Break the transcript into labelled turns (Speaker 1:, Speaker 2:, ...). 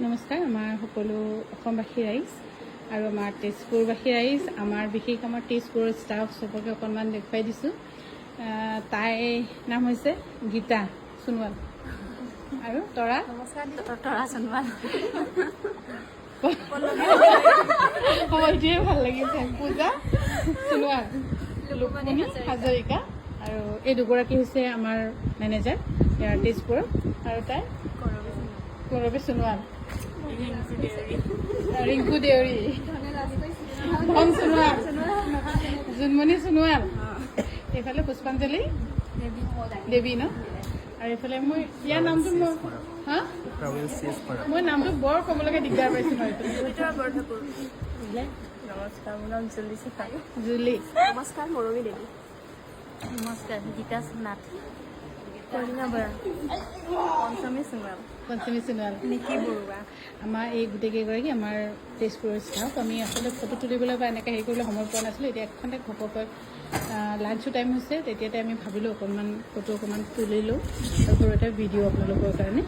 Speaker 1: নমস্কাৰ আমাৰ সকলো অসমবাসী ৰাইজ আৰু আমাৰ তেজপুৰবাসী ৰাইজ আমাৰ বিশেষ আমাৰ তেজপুৰৰ ষ্টাফ চবকে অকণমান দেখুৱাই দিছোঁ। তাইৰ নাম হৈছে গীতা সোণোৱাল আৰু তৰা
Speaker 2: তৰা সোণোৱাল।
Speaker 1: এইটোৱে ভাল লাগিছে। পূজা সোণোৱাল, লুকমণি হাজৰিকা আৰু এই দুগৰাকী হৈছে আমাৰ মেনেজাৰ ইয়াৰ তেজপুৰৰ আৰু তাই কৰবী সোণোৱাল, ৰিংকু দেউৰী, ধন সোণোৱাল, জোনমণি সোণোৱাল, এইফালে পুষ্পাঞ্জলি দেৱী ন, আৰু এইফালে মই ইয়াৰ নামটো মই নামটো বৰ ক'বলৈকে দিগদাৰ পাইছোঁ মই।
Speaker 2: নমস্কাৰ, মোৰ নাম জুলি চিফাই।
Speaker 1: জুলি।
Speaker 2: নমস্কাৰ, মৰমী দেৱী। নমস্কাৰ, গীতা নাথ। কলিনা বৰা। পঞ্চমী সোণোৱাল।
Speaker 1: পঞ্চমী সোণোৱাল।
Speaker 2: নিকি বৰুৱা।
Speaker 1: আমাৰ এই গোটেইকেইগৰাকী আমাৰ তেজপুৰৰ ষ্টাফ। আমি আচলতে ফটো তুলিবলৈ বা এনেকৈ হেৰি কৰিবলৈ সময় পোৱা নাছিলোঁ। এতিয়া এখনতে ঘপককৈ লাঞ্চো টাইম হৈছে, তেতিয়াতে আমি ভাবিলোঁ অকণমান ফটো অকণমান তুলিলোঁ আৰু ঘৰতে ভিডিঅ' আপোনালোকৰ কাৰণে।